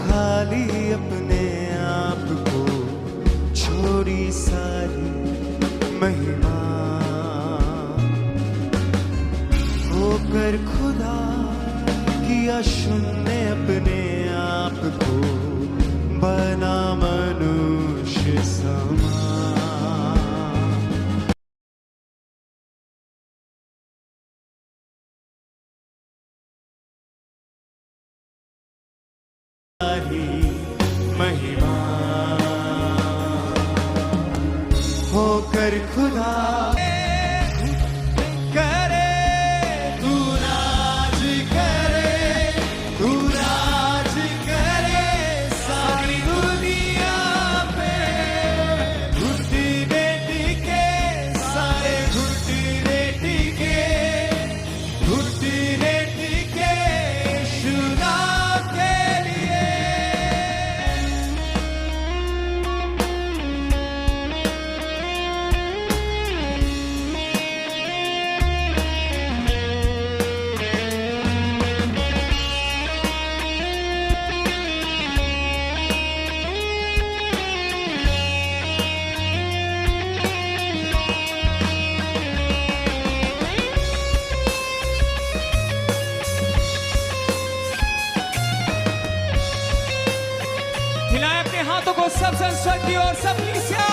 खाली अपने आप को, छोड़ी सारी महिमा, होकर खुदा किया शून्य अपने आप को, बना मनुष्य समा। महिमा होकर खुदा करे, तू राज करे, तू राज करे सारी दुनिया पे। घुटने टिके सारे, घुटने टिके, घुटने टिके शुदा के लिए। हिलाए अपने हाथों को सब संस्कृत की ओर, सब कलीसिया।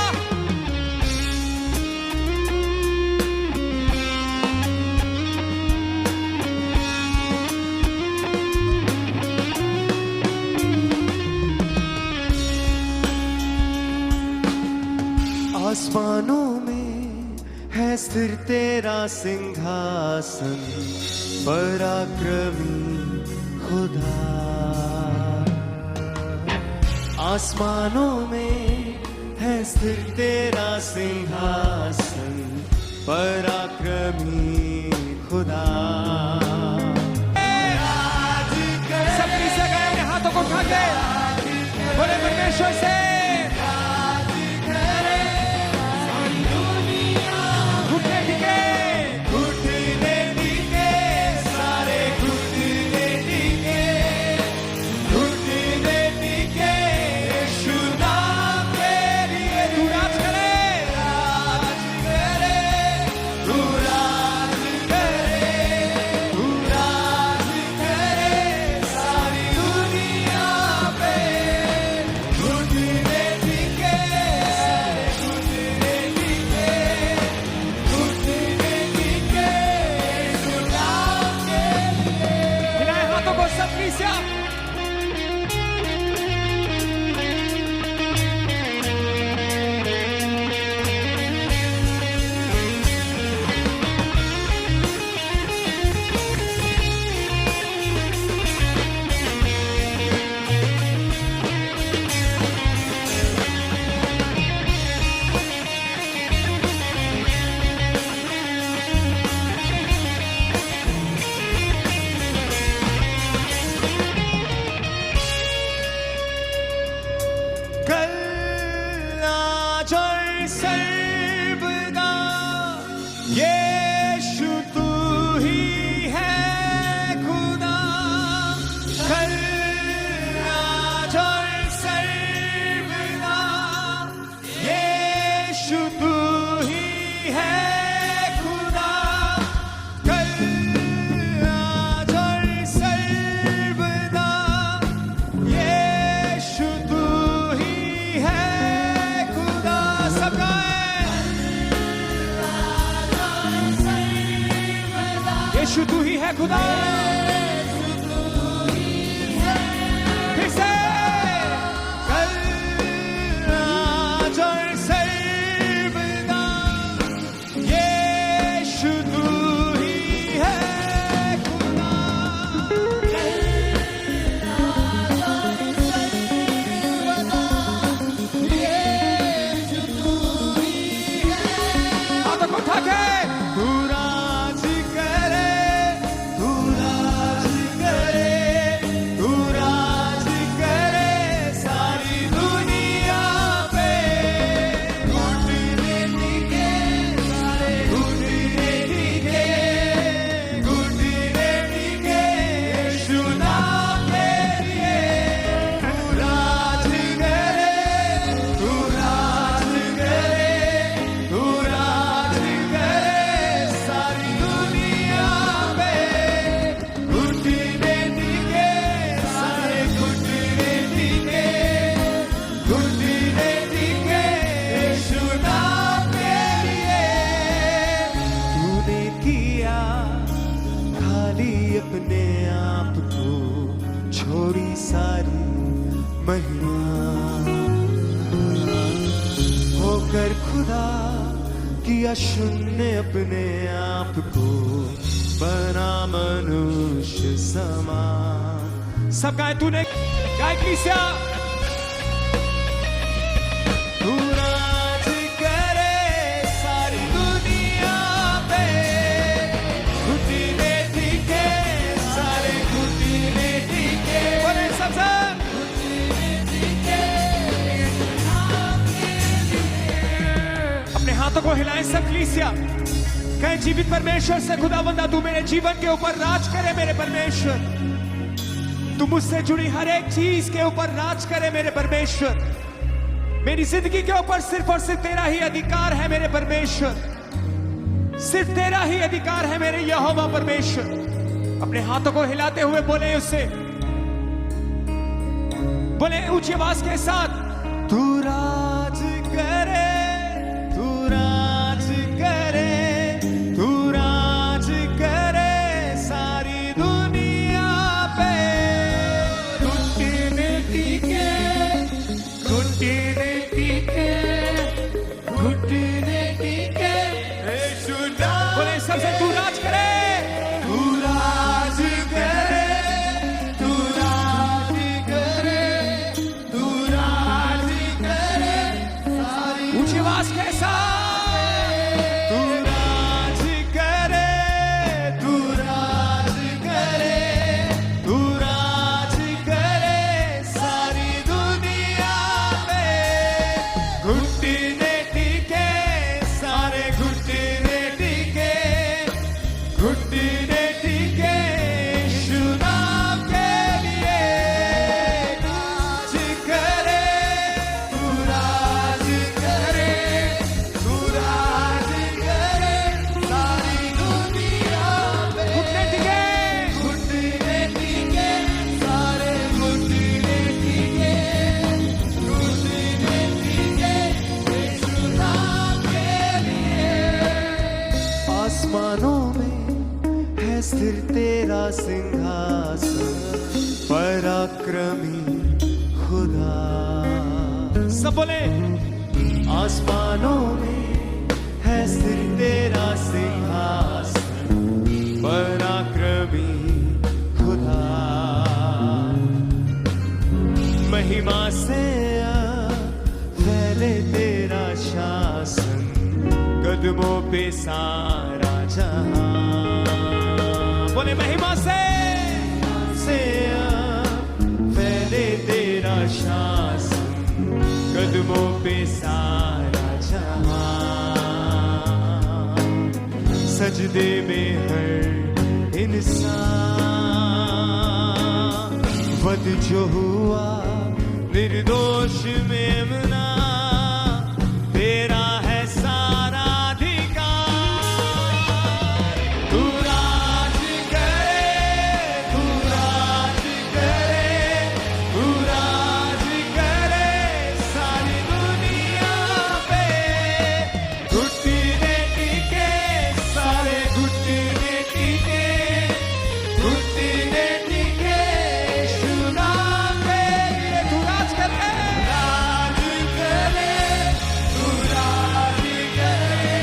आसमानों में है स्थिर तेरा सिंहासन, पराक्रमी खुदा। आसमानों में है स्थिर तेरा सिंहासन, पराक्रमी खुदा। सब कलीसिया गए अपने हाथों को उठा के बोले परमेश्वर से, घुटने टिके, घुटने टिके सारे, घुटने टिके, घुटने टिके यीशु नाम के लिए। तू राज करे, राज करे, तू राज करे, तू राज करे सारी दुनिया पे। घुटने टिके सारे, घुटने टिके, घुटने टिके यीशु नाम के लिए। हिलाए हाथों को सब कलीसिया। कल आज और सर्वदा यीशु तू ही है खुदा। कल आज और सर्वदा यीशु तू ही है खुदा। कल आज और सर्वदा यीशु तू ही है खुदा। सब गाएं, यीशु तू ही है खुदा। फिर से कल आज और सर्वदा यीशु तू ही है खुदा। हाथों को उठा के तू राज करे, तू सारी महिमा, होकर खुदा किया शून्य अपने आप को, बना मनुष्य समान। सब गाए, तूने गाय कलीसिया। तू राज करे सारी दुनिया पे, घुटने टिके सारे घुटने टिके, बोले सब अपने हाथों को हिलाएं सब कलीसिया। कहें जीवित परमेश्वर से, खुदावंदा तू मेरे जीवन के ऊपर राज करे मेरे परमेश्वर। तू मुझसे जुड़ी हर एक चीज के ऊपर राज करे मेरे परमेश्वर। मेरी जिंदगी के ऊपर सिर्फ और सिर्फ तेरा ही अधिकार है मेरे परमेश्वर। सिर्फ तेरा ही अधिकार है मेरे यहोवा परमेश्वर। अपने हाथों को हिलाते हुए बोले उससे, बोले ऊंची आवाज के साथ, तू राज करे, तू राज करे, तू राज करे सारी दुनिया पे, घुटने टिके, घुटने टिके, घुटने टिके, यीशु नाम। बोले सबसे, तू राज करे, तू राज करे, तू राज करे, तू राज करे सारी ऊंची आवाज के साथ, तू राज करे, तू राज करे, तू राज करे सारी दुनिया पे, घुटने टिके सारे घुटने टिके, घुटने टिके यीशु नाम के लिए। राज करे, तू राज करे, तू राज करे सारी दुनिया पे, घुटने टिके, घुटने टिके सारे घुटने टिके, घुटने टिके यीशु नाम के लिए। आसमानों में है स्थिर तेरा सिंहासन, पराक्रमी खुदा। सब बोले, आसमानों में है स्थिर तेरा सिंहासन, पराक्रमी खुदा। महिमा से फैले तेरा शासन, कदमों पे सारा जहां। बोले महिमा से फैले तेरा शासन, कदमों पे सारा जहां। सजदे में हर इंसान, वध जो हुआ निर्दोष मेमना, तेरा है सारा अधिकार। तू राज करे, तू राज करे, तू राज करे सारी दुनिया पे, घुटने टिके सारे घुटने टिके, घुटने टिके यीशु नाम के लिए। तू राज करे, राज करे, तू राज करे,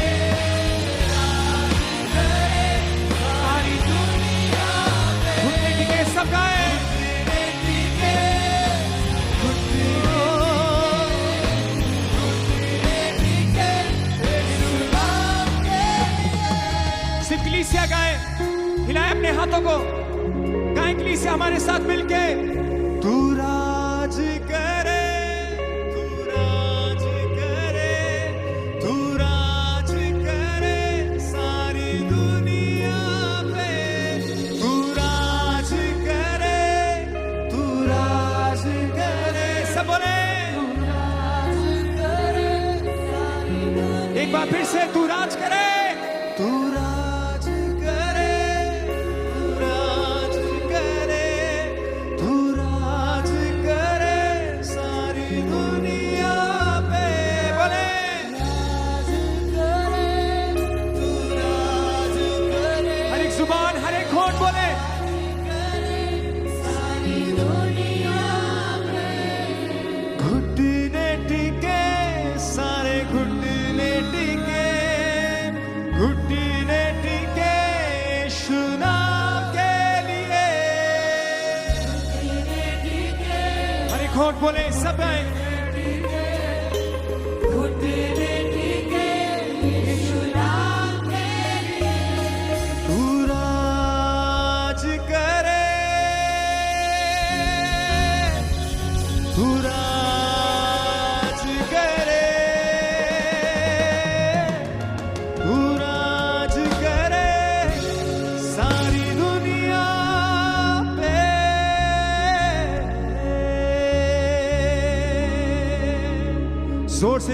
राज करे सारी दुनिया पे, घुटने टिके, सब गाए, घुटने टिके, घुटने टिके यीशु नाम के लिए। सिर्फ कलीसिया गाए, हिलाए अपने हाथों को, गाए कलीसिया हमारे साथ मिलके। तू राज करे, तू राज करे, तू राज करे सारी दुनिया पे, तू राज करे, तू राज करे। सब बोले, एक बार फिर से, तू राज करे, तू राज करे, तू राज करे, तू राज करे सारी दुनिया पे। बोले राज करे, तू राज करे, हर एक जुबान, हर एक होंठ बोले, सारी दुनिया एक होंठ बोले सब गाएं तू राज करे तू राज करे तू राज करे सारी दुनिया पे जोर से